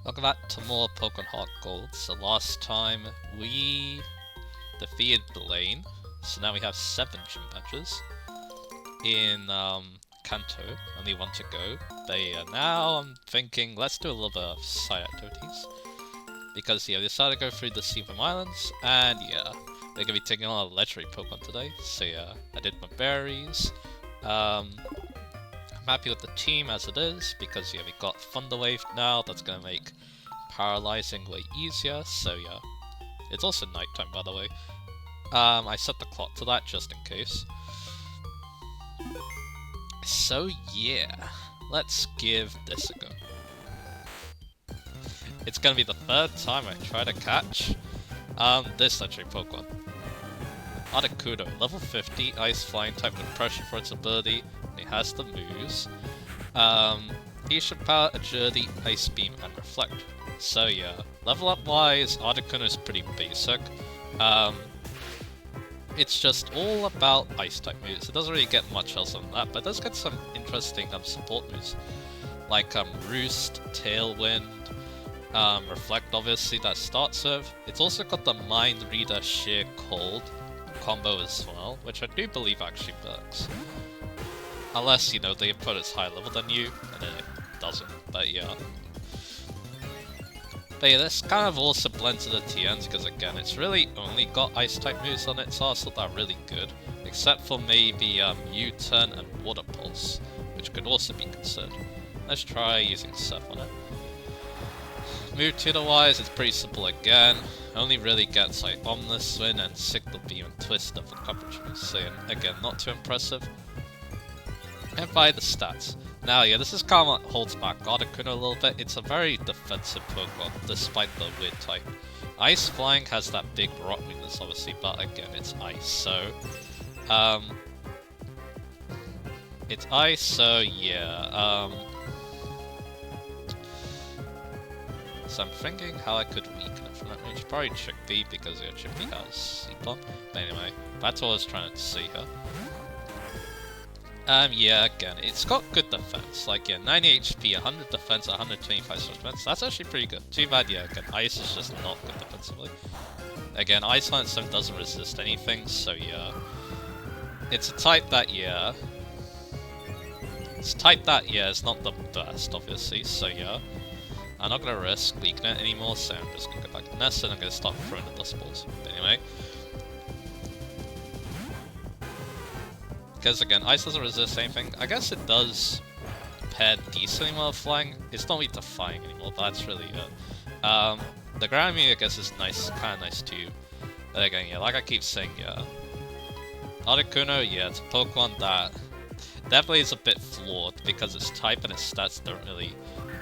Welcome back to more Pokemon HeartGold. So last time we defeated Blaine, so now we have 7 gym badges in Kanto, only 1 to go. But yeah, now I'm thinking let's do a little bit of side activities. Because yeah, we decided to go through the Seafoam Islands, and yeah, we're gonna be taking on a legendary Pokemon today. So yeah, I did my berries. I'm happy with the team as it is, because yeah, we got Thunder Wave now, that's gonna make paralyzing way easier, so yeah. It's also nighttime, by the way. I set the clock to that just in case. So yeah, let's give this a go. It's gonna be the 3rd time I try to catch this legendary Pokemon. Articuno, level 50, Ice Flying type with pressure for its ability, and it has the moves. He should power Agility, Ice Beam, and Reflect. So yeah, level up wise, Articuno is pretty basic. It's just all about Ice type moves. It doesn't really get much else on that, but it does get some interesting support moves. Like Roost, Tailwind, Reflect obviously that starts with. It's also got the Mind Reader Sheer Cold combo as well, which I do believe actually works. Unless, you know, the opponent's higher level than you, and then it doesn't, but yeah. But yeah, this kind of also blends to the TNs, because again, it's really only got Ice-type moves on its arsenal that are really good, except for maybe U-Turn and Water Pulse, which could also be considered. Let's try using Surf on it. Move tutor-wise, it's pretty simple again. Only really gets like Omnis Swing and Signal Beam and Twister for coverage moves, so again, not too impressive. And by the stats. Now yeah, this is kind of what holds back Articuno a little bit. It's a very defensive Pokemon, despite the weird type. Ice Flying has that big rock weakness obviously, but again, it's Ice, so... it's Ice, so yeah, so I'm thinking how I could weaken it from that range. Probably Chickpea, because yeah, Chickpea has C-Pop. But anyway, that's what I was trying to see here. Yeah, again, it's got good defense. Like, yeah, 90 HP, 100 defense, 125 special defense. That's actually pretty good. Too bad, yeah, again, Ice is just not good defensively. Again, Ice Lance doesn't resist anything, so yeah. It's a type that, yeah. It's a type that, yeah, is not the best, obviously, so yeah. I'm not gonna risk weakening it anymore, so I'm just gonna go back to Nest and I'm gonna start throwing the Dust Balls. But anyway. Because again, Ice doesn't resist anything. I guess it does pair decently well with Flying. It's not weak to Flying anymore, but that's really it. The ground move, I guess, is nice, kind of nice too. But again, yeah, like I keep saying, yeah. Articuno, yeah, it's a Pokemon that definitely is a bit flawed because its type and its stats don't really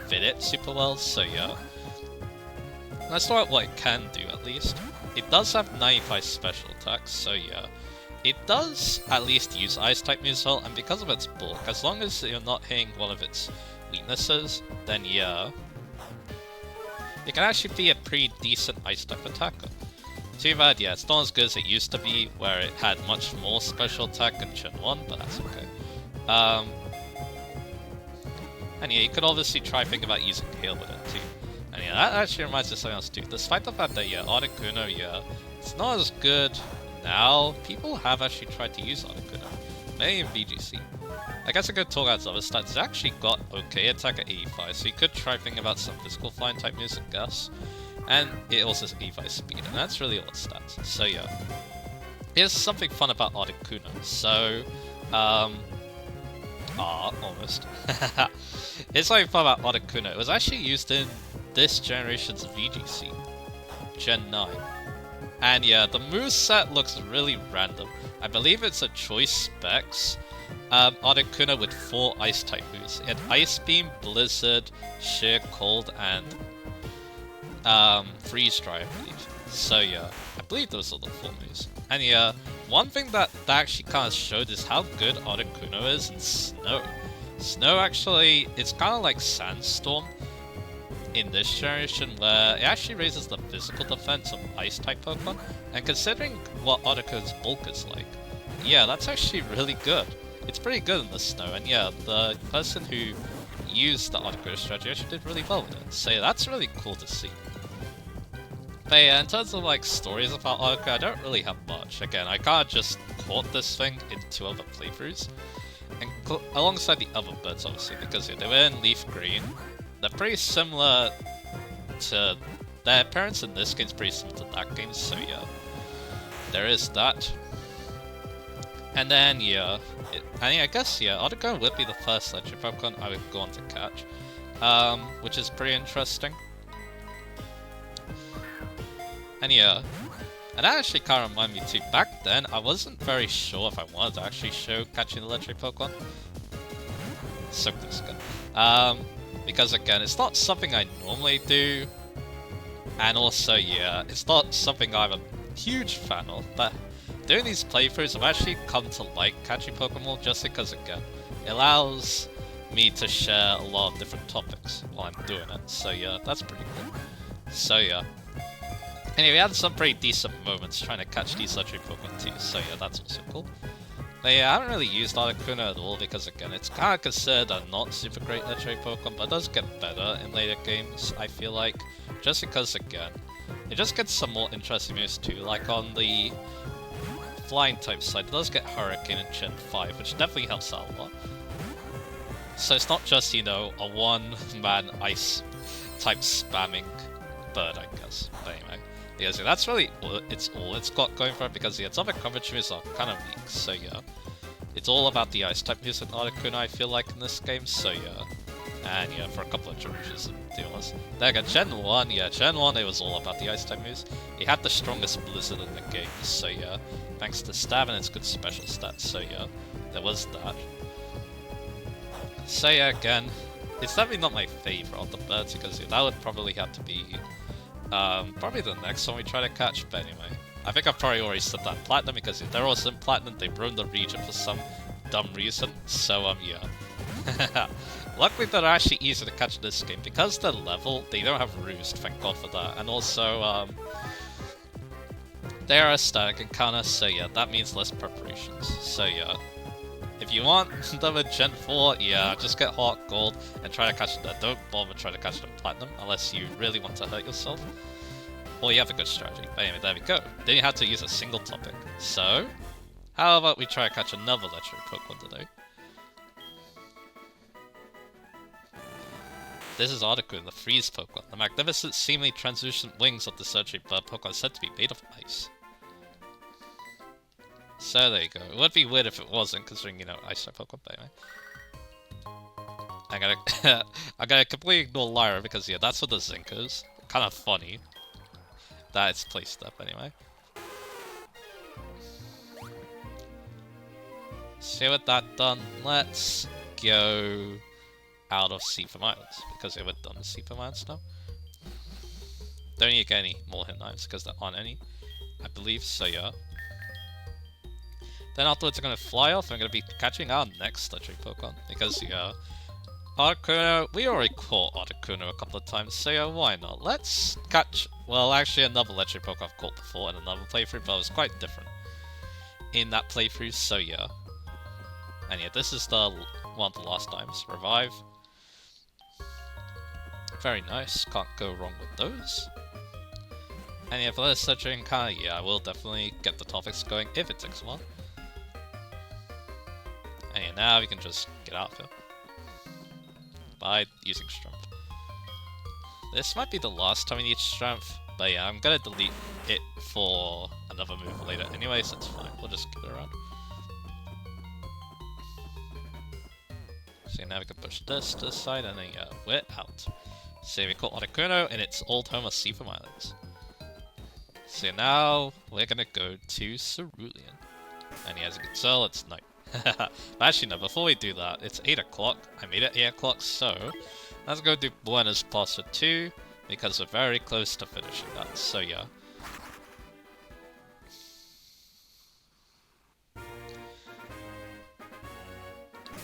fit it super well, so yeah. Let's talk about what it can do at least. It does have 95 special attacks, so yeah. It does at least use Ice-type moves well, and because of its bulk, as long as you're not hitting one of its weaknesses, then yeah. It can actually be a pretty decent Ice-type attacker. Too bad, yeah, it's not as good as it used to be, where it had much more special attack in Gen 1, but that's okay. And yeah, you could obviously try thinking about using Hail with it too. And yeah, that actually reminds me of something else too. Despite the fact that, yeah, Articuno, yeah, it's not as good now. People have actually tried to use Articuno, mainly in VGC. I guess I could talk about its other stats. It's actually got okay attack at 85, so you could try thinking about some physical flying type moves, I guess. And it also has 85 speed, and that's really all its stats. So yeah. Here's something fun about Articuno. So, almost. Here's something fun about Articuno. It was actually used in this generation's VGC, Gen 9. And yeah, the moveset looks really random. I believe it's a choice specs Articuno with 4 Ice-type moves. It had Ice Beam, Blizzard, Sheer Cold, and Freeze Dry, I believe. So yeah, I believe those are the 4 moves. And yeah, one thing that actually kind of showed is how good Articuno is in Snow. Snow actually, it's kind of like Sandstorm in this generation, where it actually raises the physical defense of Ice-type Pokemon. And considering what Articuno's bulk is like, yeah, that's actually really good. It's pretty good in the Snow, and yeah, the person who used the Articuno strategy, actually did really well with it. So yeah, that's really cool to see. But yeah, in terms of like stories about Articuno, I don't really have much. Again, I kinda just caught this thing in 2 other playthroughs. And alongside the other birds, obviously, because yeah, they were in Leaf Green. They're pretty similar to... Their appearance in this game is pretty similar to that game, so yeah. There is that. And then, yeah, I guess, yeah, Articuno would be the first legendary Pokemon I would go on to catch, which is pretty interesting. And yeah, and that actually kind of reminded me too, back then, I wasn't very sure if I wanted to actually show catching the legendary Pokemon. So this good. Because again, it's not something I normally do, and also, yeah, it's not something I'm a huge fan of, but doing these playthroughs, I've actually come to like catching Pokemon just because, again, it allows me to share a lot of different topics while I'm doing it. So yeah, that's pretty cool. So yeah. Anyway, we had some pretty decent moments trying to catch these legendary Pokemon too, so yeah, that's also cool. But yeah, I haven't really used Articuno at all because, again, it's kind of considered a not super great legendary Pokemon, but it does get better in later games, I feel like. Just because, again, it just gets some more interesting moves too, like on the flying type side, it does get Hurricane in Gen 5, which definitely helps out a lot. So it's not just, you know, a one-man ice type spamming bird, I guess. But anyway, yeah, so that's really all it's got going for it, because yeah, its other coverage moves are kind of weak, so yeah. It's all about the ice type moves with Articuno, I feel like, in this game, so yeah. And yeah, for a couple of generations, to be honest. Then again, Gen 1, yeah, Gen 1 it was all about the ice type moves. It had the strongest Blizzard in the game, so yeah. Thanks to Stab and its good special stats, so yeah. There was that. So yeah, again, it's definitely not my favourite of the birds, because yeah, that would probably have to be probably the next one we try to catch, but anyway. I think I've probably already said that Platinum, because if they're also in Platinum, they ruined the region for some dumb reason, so yeah. Luckily they're actually easy to catch in this game, because they're level, they don't have Roost, thank god for that, and also, they are a static encounter, so yeah, that means less preparations, so yeah. If you want them in Gen 4, yeah, just get HeartGold and try to catch them. Don't bother trying to catch them Platinum, unless you really want to hurt yourself. Or you have a good strategy. But anyway, there we go. Then you have to use a single topic. So, how about we try to catch another legendary Pokemon today? This is Articuno, the Freeze Pokemon. The magnificent, seemingly translucent wings of the legendary bird Pokemon are said to be made of ice. So there you go. It would be weird if it wasn't, considering, you know, ice type Pokemon, but anyway. I'm gonna completely ignore Lyra, because yeah, that's what the Zinc is. Kind of funny that it's placed up anyway. So with that done, let's go out of Seafoam Islands, because yeah, we're done with Seafoam Islands now. Don't need to get any more hidden items, because there aren't any, I believe, so yeah. Then afterwards I'm going to fly off and I'm going to be catching our next legendary Pokemon, because yeah, Articuno, we already caught Articuno a couple of times, so yeah, why not? Let's catch, well, actually another legendary Pokemon I've caught before in another playthrough, but it was quite different in that playthrough, so yeah. And yeah, this is the one of the last times. Revive. Very nice, can't go wrong with those. And yeah, for this legendary encounter, yeah, I will definitely get the topics going if it takes a while. And yeah, now we can just get out of here by using Strength. This might be the last time we need Strength, but yeah, I'm gonna delete it for another move later anyway, so it's fine. We'll just keep it around. So now we can push this to the side, and then yeah, we're out. So we caught Articuno in its old home of Seafoam Islands. So now we're gonna go to Cerulean. And yeah, as you can tell, it's night. But actually no, before we do that, it's 8 o'clock. I made it 8 o'clock, so let's go do Buenos Pasta 2, because we're very close to finishing that, so yeah.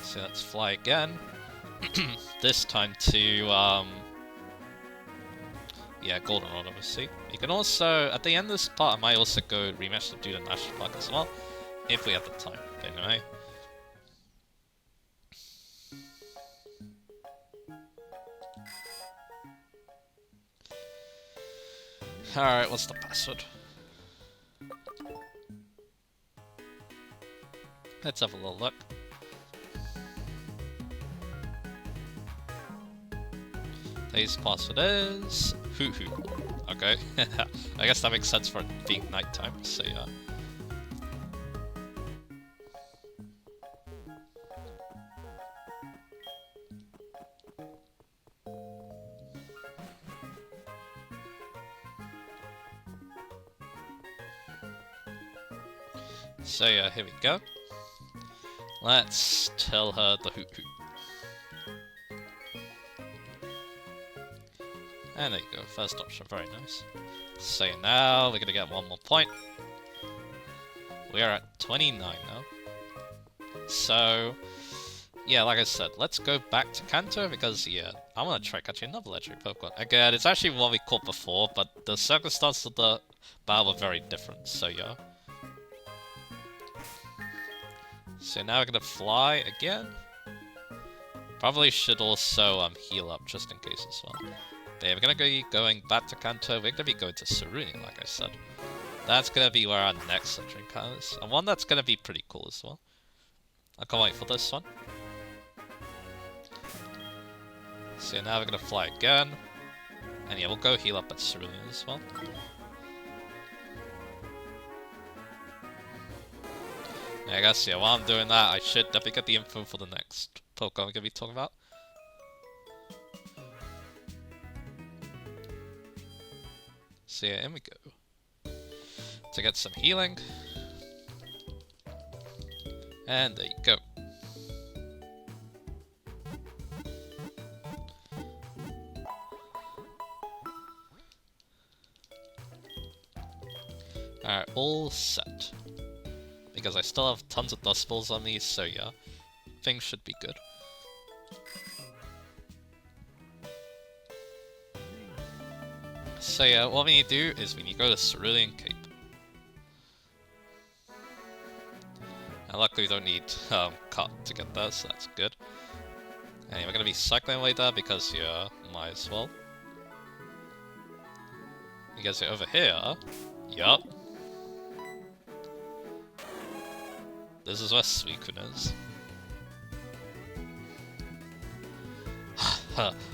So let's fly again. This time to, yeah, Goldenrod, obviously. You can also, at the end of this part, I might also go rematch the Dude National Park as well, if we have the time. But anyway. Alright, what's the password? Let's have a little look. Today's password is hoo hoo. Okay, I guess that makes sense for it being nighttime, so yeah. So yeah, here we go. Let's tell her the hoot hoot. And there you go, first option, very nice. So now we're gonna get one more point. We are at 29 now. So, yeah, like I said, let's go back to Kanto because, yeah, I want to try catching another legendary Pokemon. Again, it's actually what we caught before, but the circumstances of the battle were very different, so yeah. So now we're gonna fly again. Probably should also heal up just in case as well. But yeah, we're gonna be going back to Kanto. We're gonna be going to Saruni, like I said. That's gonna be where our next legendary comes, and one that's gonna be pretty cool as well. I can't wait for this one. So now we're gonna fly again, and yeah, we'll go heal up at Saruni as well. I guess, yeah, while I'm doing that, I should definitely get the info for the next Pokemon we're gonna be talking about. So yeah, in we go. To get some healing. And there you go. Alright, all set. Because I still have tons of dust balls on these, so yeah, things should be good. So yeah, what we need to do is we need to go to Cerulean Cape. And luckily we don't need cut to get there, so that's good. And we're gonna be cycling away there because yeah, might as well. Because over here, yup. This is where Suicune is.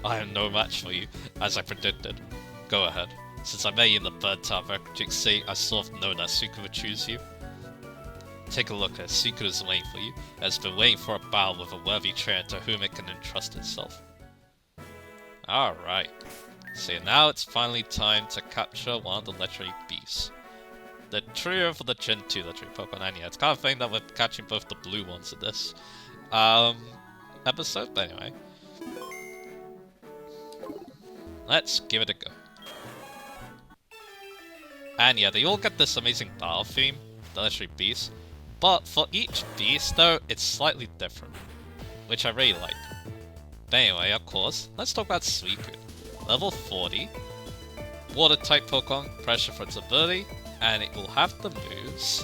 I am no match for you, as I predicted. Go ahead. Since I met you in the bird town of Electric Sea, I sort of know that Suicune would choose you. Take a look, Suicune is waiting for you. It has been waiting for a battle with a worthy trainer to whom it can entrust itself. Alright. So now it's finally time to capture one of the legendary beasts. The trio for the Gen 2 legendary Pokemon, and yeah, it's kind of thing that we're catching both the blue ones in this episode, but anyway. Let's give it a go. And yeah, they all get this amazing battle theme, the legendary beasts, but for each beast though, it's slightly different, which I really like. But anyway, of course, let's talk about Suicune. Level 40, water-type Pokemon, pressure for its ability, and it will have the moves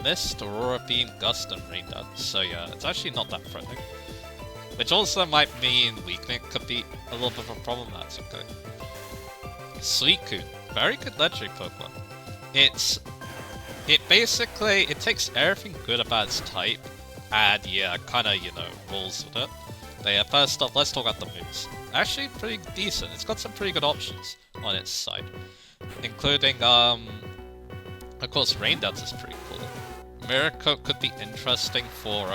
Mist, Aurora Beam, Gust, and Rain Dance. So yeah, it's actually not that threatening. Which also might mean weakening could be a little bit of a problem, that's okay. Suicune, very good legendary Pokemon. It basically takes everything good about its type, and yeah, kinda, you know, rolls with it. But yeah, first off, let's talk about the moves. Actually pretty decent, it's got some pretty good options on its side. Including, of course, Rain Dance is pretty cool. Mirror Coat could be interesting for,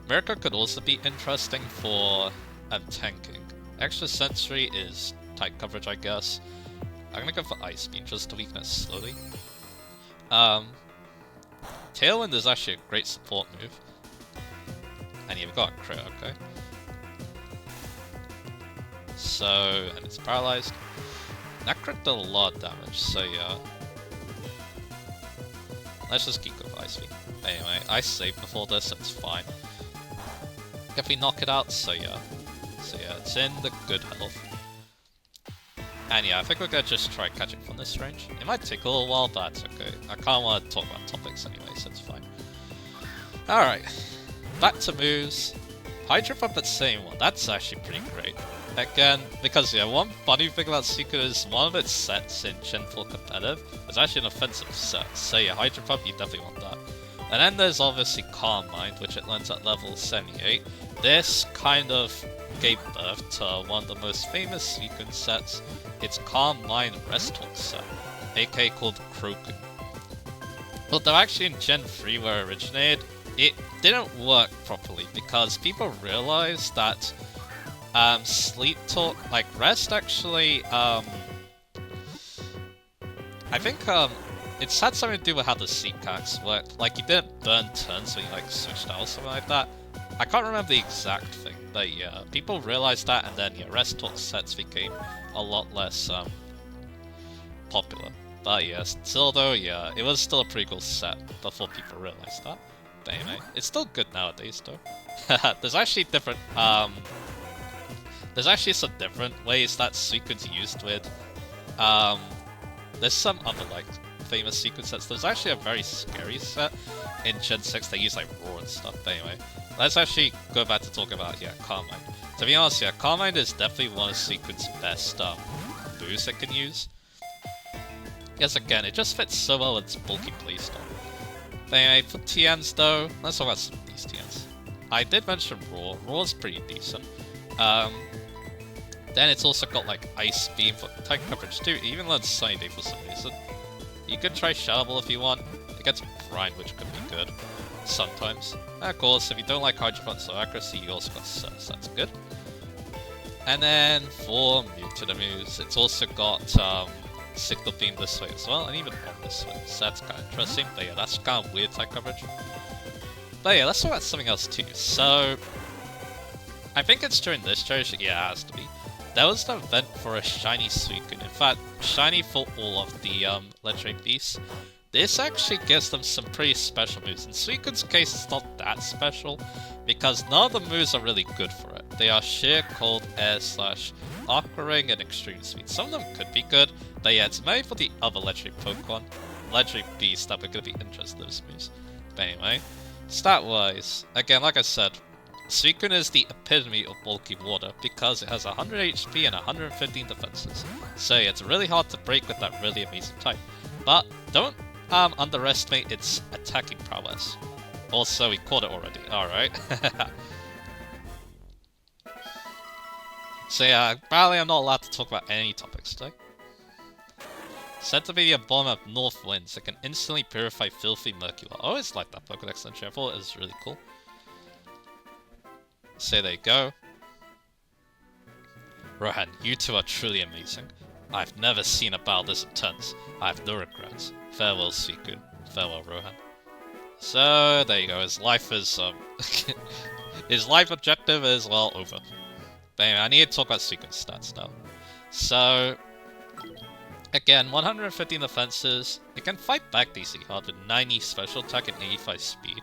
Mirror Coat could also be interesting for tanking. Extra Sensory is tight coverage, I guess. I'm gonna go for Ice Beam just to weaken it slowly. Tailwind is actually a great support move. And yeah, we've got a crit, okay. So, and it's paralyzed. That crit did a lot of damage, so yeah. Let's just keep going for Ice Beam. Anyway, I saved before this, so it's fine. If we knock it out, so yeah. So yeah, it's in the good health. And yeah, I think we're gonna just try catching from this range. It might take a little while, but that's okay. I kinda wanna talk about topics anyway, so it's fine. Alright. Back to moves. Hydro Pump at same one, that's actually pretty great. Again, because yeah, one funny thing about Suicune is one of its sets in Gen 4 competitive is actually an offensive set. So yeah, Hydro Pump, you definitely want that. And then there's obviously Calm Mind, which it learns at level 78. This kind of gave birth to one of the most famous Suicune sets. It's Calm Mind Rest Talk set, aka called Croakun. But though actually in Gen 3 where it originated, it didn't work properly because people realized that Sleep Talk, like Rest actually, I think it's had something to do with how the sleep mechanics worked. Like you didn't burn turns when you like switched out or something like that. I can't remember the exact thing, but yeah, people realized that, and then yeah, Rest Talk sets became a lot less popular. But yeah, still though, yeah, it was still a pretty cool set before people realized that. But anyway, it's still good nowadays though. There's actually different there's actually some different ways that Suicune's used with. There's some other like famous Suicune sets. There's actually a very scary set in Gen 6 that use like Roar and stuff. But anyway, let's actually go back to talk about Calm Mind. To be honest, yeah, Calm Mind is definitely one of Suicune's best boosts it can use. Yes, again, it just fits so well with its bulky playstyle. But anyway, for TNs though, let's talk about some of these TNs. I did mention Roar. Roar's pretty decent. Then it's also got like Ice Beam for type coverage too. It even learns Sunny Day for some reason. You could try Shadow Ball if you want. It gets Grind, which could be good sometimes. And of course, if you don't like Hydro Pump so accuracy, you also got Surf, so that's good. And then for Muted moves, it's also got Signal Beam this way as well, and even Bomb this way. So that's kind of interesting. But yeah, that's kind of weird type coverage. But yeah, let's talk about something else too. So I think it's during this generation. Yeah, it has to be. There was an event for a shiny Suicune. In fact, shiny for all of the legendary beasts. This actually gives them some pretty special moves. In Suicune's case, it's not that special because none of the moves are really good for it. They are Sheer, Cold, Air Slash, Aqua Ring, and Extreme Speed. Some of them could be good, but yeah, it's made for the other legendary Pokemon, legendary beasts that we're going to be interested in those moves. But anyway, stat-wise, again, like I said, Suicune is the epitome of bulky water because it has 100 HP and 115 defenses. So yeah, it's really hard to break with that really amazing type. But don't underestimate its attacking prowess. Also, we caught it already. Alright. So yeah, apparently I'm not allowed to talk about any topics today. Said to be the embodiment of North Winds, it can instantly purify filthy mercury. I always liked that Pokédex entry. I thought it was really cool. So there you go. Rohan, you two are truly amazing. I've never seen a battle this intense. I have no regrets. Farewell, Suicune. Farewell, Rohan. So there you go. His life is his life objective is well over. But anyway, I need to talk about Suicune's stats now. So again, 115 defenses. It can fight back decently hard with 90 special attack and 85 speed.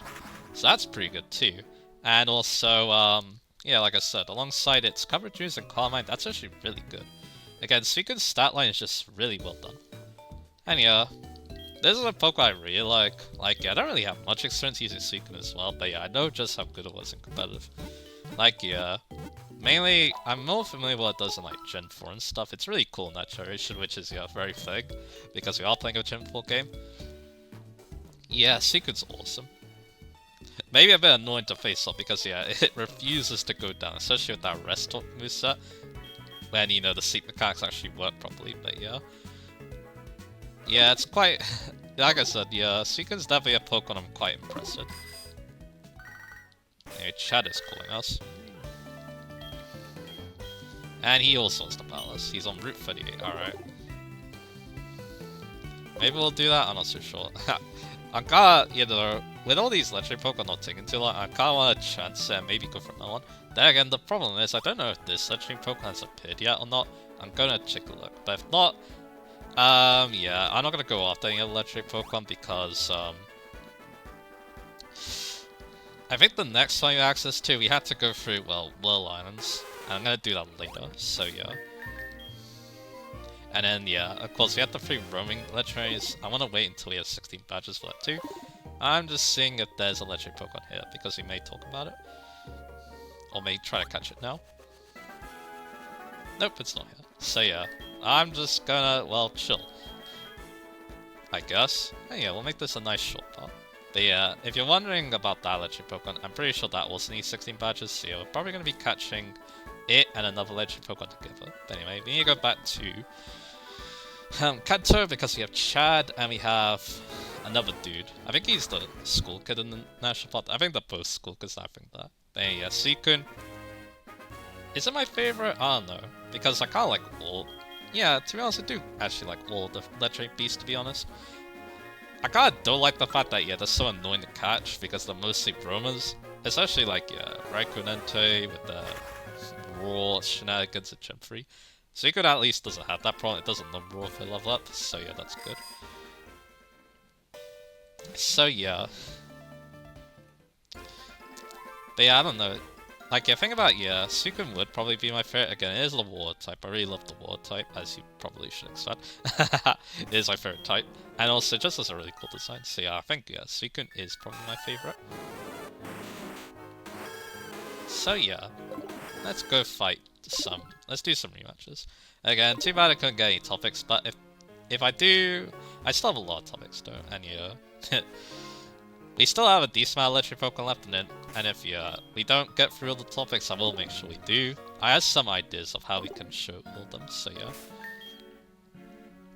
So that's pretty good too. And also, yeah, like I said, alongside its coverage moves and Calm Mind, that's actually really good. Again, Suicune's stat line is just really well done. And yeah, this is a Pokemon I really like. Like, yeah, I don't really have much experience using Suicune as well, but yeah, I know just how good it was in competitive. Like, yeah, mainly, I'm more familiar with what it does in, like, Gen 4 and stuff. It's really cool in that generation, which is, yeah, very thick, because we are playing a Gen 4 game. Yeah, Suicune's awesome. Maybe a bit annoying to face off because, yeah, it refuses to go down, especially with that Rest Talk moveset, when, you know, the sleep mechanics actually work properly, but yeah. Yeah, it's quite... like I said, yeah, Suicune's definitely a Pokemon I'm quite impressed with. Anyway, Chad is calling us. And he also wants to battle us. He's on Route 38, alright. Maybe we'll do that, I'm not so sure. I'm kinda, you know, with all these legendary Pokemon not taking too long, I kinda want to chance it and maybe go for another one. Then again, the problem is, I don't know if this legendary Pokemon has appeared yet or not. I'm gonna check a look, but if not, yeah, I'm not gonna go after any other legendary Pokemon because, I think the next one you have access to, we have to go through, well, Whirl Islands, and I'm gonna do that later, so yeah. And then, yeah, of course, we have the 3 roaming legendaries. I want to wait until we have 16 badges for that too. I'm just seeing if there's a legendary Pokemon here, because we may talk about it. Or maybe try to catch it now. Nope, it's not here. So yeah, I'm just gonna, well, chill. I guess. And yeah, we'll make this a nice short part. But yeah, if you're wondering about that legendary Pokemon, I'm pretty sure that also needs 16 badges, so yeah, we're probably gonna be catching it and another legendary Pokemon together. But anyway, we need to go back to Kanto because we have Chad and we have another dude. I think he's the school kid in the national park. I think they're both school kids, I think that. But yeah, Suicune. Is it my favorite? I don't know. Because I kinda like all... Yeah, to be honest, I do actually like all the legendary beasts, to be honest. I kinda don't like the fact that, yeah, they're so annoying to catch because they're mostly roamers. Especially like, yeah, Raikou with the raw shenanigans at Gym 3. Suicune at least doesn't have that problem, it doesn't non-raw if they level up, so yeah, that's good. So yeah. But yeah, I don't know. Like, yeah, think about, yeah, Suicune would probably be my favorite. Again, it is the water type. I really love the water type, as you probably should expect. It is my favorite type. And also, just has a really cool design. So yeah, I think, yeah, Suicune is probably my favorite. So yeah, let's go fight some. Let's do some rematches. Again, too bad I couldn't get any topics, but if I do, I still have a lot of topics though, and yeah. We still have a decent amount of legendary Pokemon left, and if we don't get through all the topics, I will make sure we do. I have some ideas of how we can show all of them, so yeah.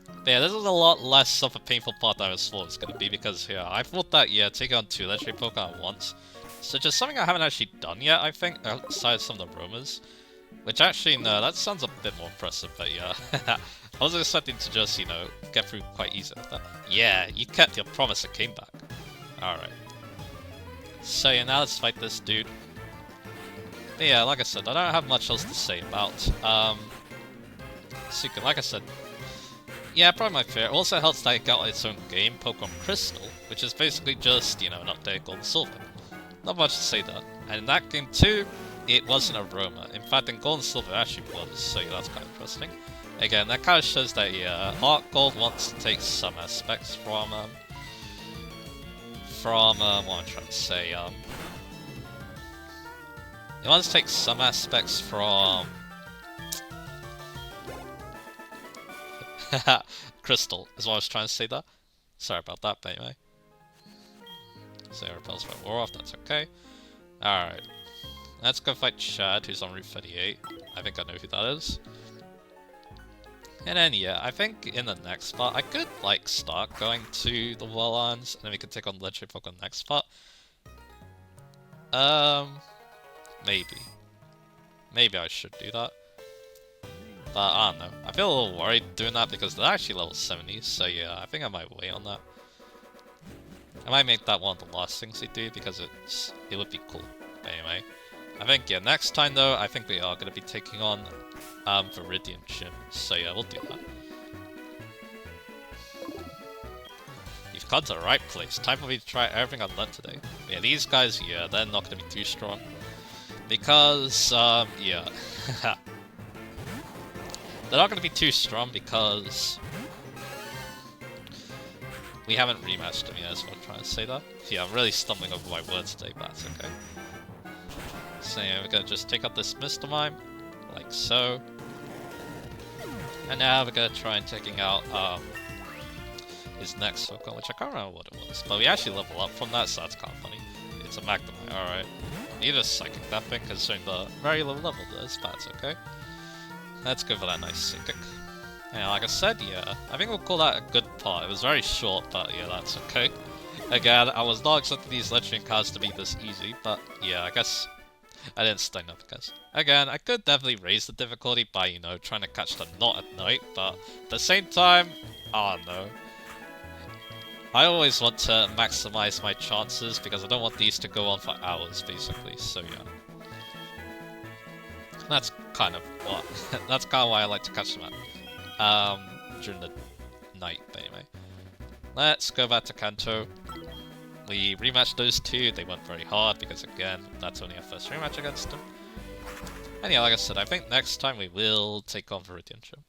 But yeah, this is a lot less of a painful part than I thought it was going to be, because yeah, I thought that, yeah, taking on 2 legendary Pokemon at once, so just something I haven't actually done yet, I think, outside some of the rumors. Which actually, no, that sounds a bit more impressive, but yeah. I was expecting to just, you know, get through quite easy with that. Yeah, you kept your promise and came back. Alright. So yeah, now let's fight this dude. But yeah, like I said, I don't have much else to say about Suicune. Like I said, yeah, probably my favorite. It also helps that it got its own game, Pokemon Crystal, which is basically just, you know, an update Gold and Silver. Not much to say there. And in that game too, it wasn't a roamer. In fact, in Gold and Silver it actually was, so yeah, that's kind of interesting. Again, that kind of shows that, yeah, HeartGold wants to take some aspects from what I'm trying to say, it wants to take some aspects from Crystal, is what I was trying to say there. Sorry about that, but anyway. So it repels by War Off, that's okay. Alright. Let's go fight Chad, who's on Route 38. I think I know who that is. And then, yeah, I think in the next part, I could, like, start going to the Wildlands, and then we could take on Legendary Pokemon next part. Maybe. Maybe I should do that. But, I don't know. I feel a little worried doing that because they're actually level 70, so yeah, I think I might wait on that. I might make that one of the last things we do, because it would be cool. Anyway. I think, yeah, next time though, I think we are going to be taking on Viridian Gym, so yeah, we'll do that. You've come to the right place. Time for me to try everything I've learned today. Yeah, these guys, yeah, they're not going to be too strong. Because, yeah. They're not going to be too strong because we haven't rematched them yet, that's what I'm trying to say there. Yeah, I'm really stumbling over my words today, but that's okay. So yeah, we're gonna just take out this Mr. Mime, like so. And now we're gonna try and taking out his next Pokemon, which I can't remember what it was. But we actually level up from that, so that's kind of funny. It's a Magnemite, alright. Need a Psychic that thing, considering the very low level it is, but that's okay. Let's go for that nice Psychic. Yeah, like I said, yeah, I think we'll call that a good part. It was very short, but yeah, that's okay. Again, I was not expecting these legendary cards to be this easy, but yeah, I guess I didn't stun up because, again, I could definitely raise the difficulty by, you know, trying to catch them not at night, but at the same time, I don't know. I always want to maximize my chances because I don't want these to go on for hours, basically, so yeah. That's kind of what, that's kind of why I like to catch them at, during the night, but anyway. Let's go back to Kanto. We rematched those two, they went very hard because again, that's only our first rematch against them. And yeah, like I said, I think next time we will take on Viridian Gym.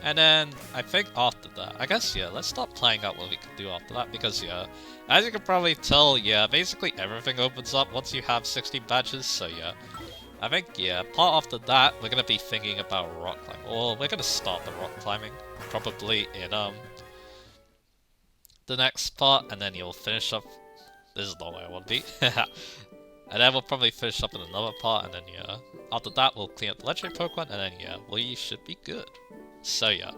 And then, I think after that, I guess, yeah, let's start playing out what we can do after that, because, yeah, as you can probably tell, yeah, basically everything opens up once you have 60 badges, so yeah. I think, yeah, part after that, we're gonna be thinking about rock climbing, or we're gonna start the rock climbing, probably in, the next part, and then you'll finish up. This is not where I want to be. And then we'll probably finish up in another part, and then, yeah, after that, we'll clean up the legendary Pokemon, and then, yeah, we should be good. So, yeah.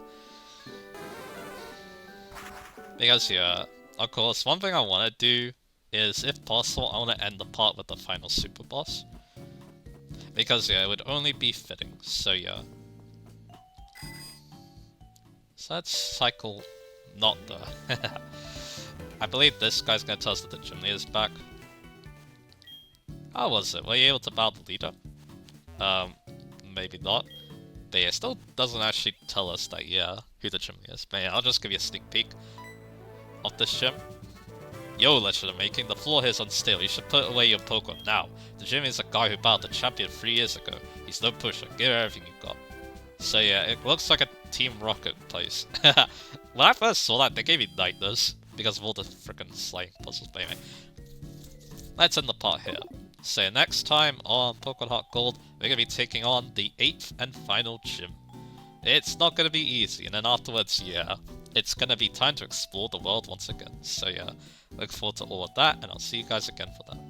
Because, yeah, of course, one thing I want to do is, if possible, I want to end the part with the final super boss. Because, yeah, it would only be fitting. So, yeah. So let's cycle not the... I believe this guy's gonna tell us that the gym leader's back. How was it? Were you able to battle the leader? Maybe not. But yeah, it still doesn't actually tell us that, yeah, who the gym leader is. But yeah, I'll just give you a sneak peek of this gym. Yo, Legend making the floor here is unstable. You should put away your Pokemon now. The gym is a guy who battled the champion 3 years ago. He's no pusher. Give everything you got. So yeah, it looks like a Team Rocket place. When I first saw that, they gave me nightmares because of all the freaking slaying puzzles. But anyway, let's end the part here. So next time on Pokemon HeartGold, we're going to be taking on the 8th and final gym. It's not going to be easy, and then afterwards, yeah, it's going to be time to explore the world once again. So yeah, look forward to all of that, and I'll see you guys again for that.